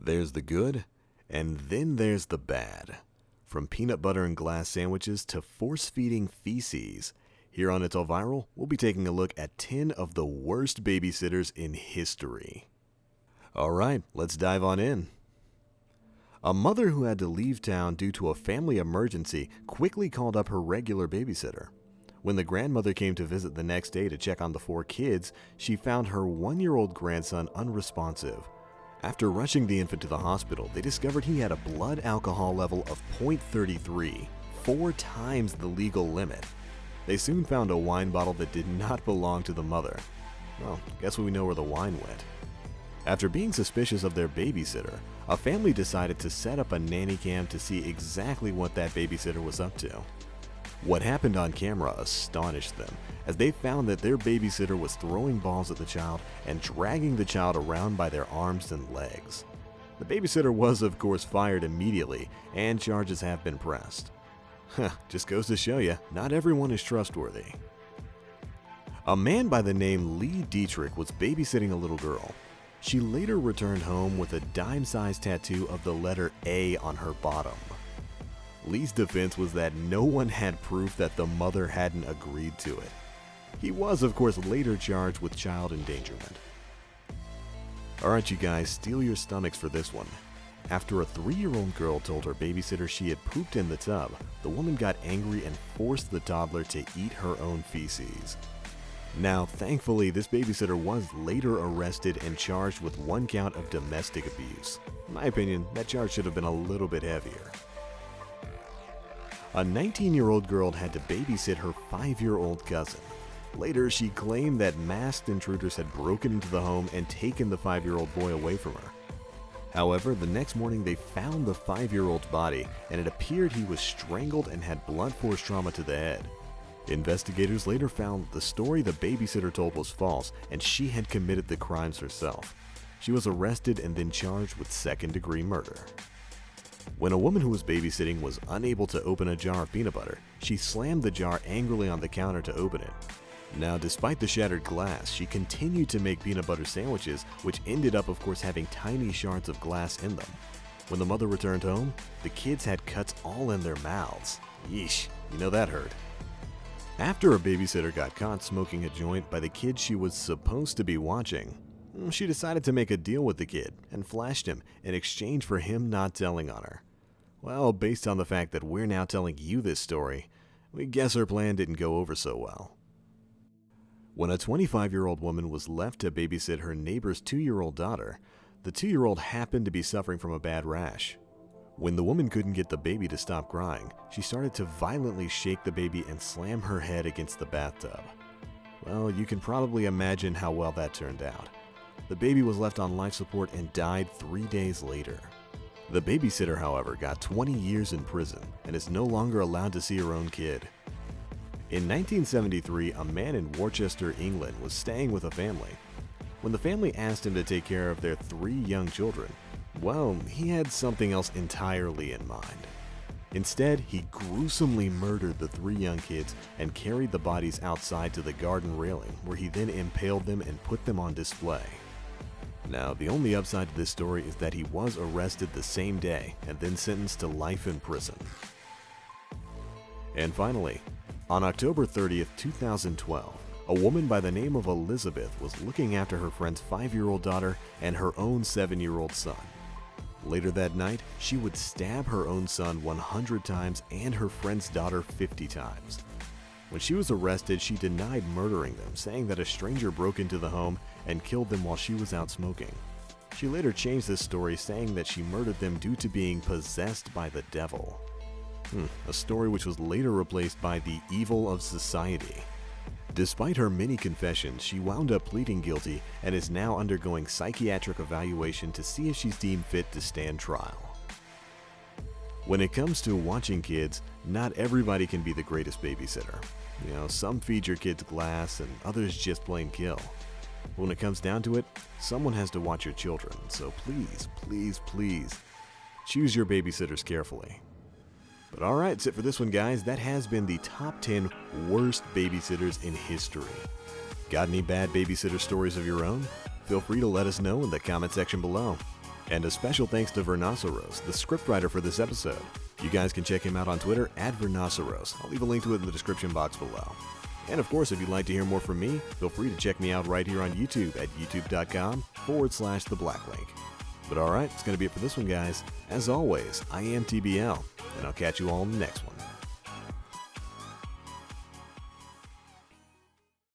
There's the good, and then there's the bad. From peanut butter and glass sandwiches to force-feeding feces. Here on It's All Viral, we'll be taking a look at 10 of the worst babysitters in history. Alright, let's dive on in. A mother who had to leave town due to a family emergency quickly called up her regular babysitter. When the grandmother came to visit the next day to check on the 4 kids, she found her 1-year-old grandson unresponsive. After rushing the infant to the hospital, they discovered he had a blood alcohol level of 0.33, 4 times the legal limit. They soon found a wine bottle that did not belong to the mother. Well, guess we know where the wine went. After being suspicious of their babysitter, a family decided to set up a nanny cam to see exactly what that babysitter was up to. What happened on camera astonished them, as they found that their babysitter was throwing balls at the child and dragging the child around by their arms and legs. The babysitter was, of course, fired immediately, and charges have been pressed. Just goes to show you, not everyone is trustworthy. A man by the name Lee Dietrich was babysitting a little girl. She later returned home with a dime-sized tattoo of the letter A on her bottom. Lee's defense was that no one had proof that the mother hadn't agreed to it. He was, of course, later charged with child endangerment. Alright you guys, steel your stomachs for this one. After a 3-year-old girl told her babysitter she had pooped in the tub, the woman got angry and forced the toddler to eat her own feces. Now, thankfully, this babysitter was later arrested and charged with 1 count of domestic abuse. In my opinion, that charge should have been a little bit heavier. A 19-year-old girl had to babysit her 5-year-old cousin. Later, she claimed that masked intruders had broken into the home and taken the 5-year-old boy away from her. However, the next morning they found the 5-year-old's body, and it appeared he was strangled and had blunt force trauma to the head. Investigators later found the story the babysitter told was false, and she had committed the crimes herself. She was arrested and then charged with second-degree murder. When a woman who was babysitting was unable to open a jar of peanut butter, she slammed the jar angrily on the counter to open it. Now, despite the shattered glass, she continued to make peanut butter sandwiches, which ended up, of course, having tiny shards of glass in them. When the mother returned home, the kids had cuts all in their mouths. Yeesh, you know that hurt. After a babysitter got caught smoking a joint by the kid she was supposed to be watching, she decided to make a deal with the kid and flashed him in exchange for him not telling on her. Well, based on the fact that we're now telling you this story, we guess her plan didn't go over so well. When a 25-year-old woman was left to babysit her neighbor's 2-year-old daughter, the 2-year-old happened to be suffering from a bad rash. When the woman couldn't get the baby to stop crying, she started to violently shake the baby and slam her head against the bathtub. Well, you can probably imagine how well that turned out. The baby was left on life support and died 3 days later. The babysitter, however, got 20 years in prison and is no longer allowed to see her own kid. In 1973, a man in Worcester, England was staying with a family. When the family asked him to take care of their 3 young children, well, he had something else entirely in mind. Instead, he gruesomely murdered the 3 young kids and carried the bodies outside to the garden railing, where he then impaled them and put them on display. Now, the only upside to this story is that he was arrested the same day and then sentenced to life in prison. And finally, on October 30th, 2012, a woman by the name of Elizabeth was looking after her friend's 5-year-old daughter and her own 7-year-old son. Later that night, she would stab her own son 100 times and her friend's daughter 50 times. When she was arrested, she denied murdering them, saying that a stranger broke into the home and killed them while she was out smoking. She later changed this story, saying that she murdered them due to being possessed by the devil. A story which was later replaced by the evil of society. Despite her many confessions, she wound up pleading guilty and is now undergoing psychiatric evaluation to see if she's deemed fit to stand trial. When it comes to watching kids, not everybody can be the greatest babysitter. You know, some feed your kids glass and others just plain kill. But when it comes down to it, someone has to watch your children, so please, please, please, choose your babysitters carefully. But alright, that's it for this one, guys. That has been the top 10 worst babysitters in history. Got any bad babysitter stories of your own? Feel free to let us know in the comment section below. And a special thanks to Vernoceros, the scriptwriter for this episode. You guys can check him out on Twitter @Vernoceros. I'll leave a link to it in the description box below. And of course, if you'd like to hear more from me, feel free to check me out right here on YouTube at youtube.com/theblacklink. But alright, it's going to be it for this one, guys. As always, I am TBL, and I'll catch you all in the next one.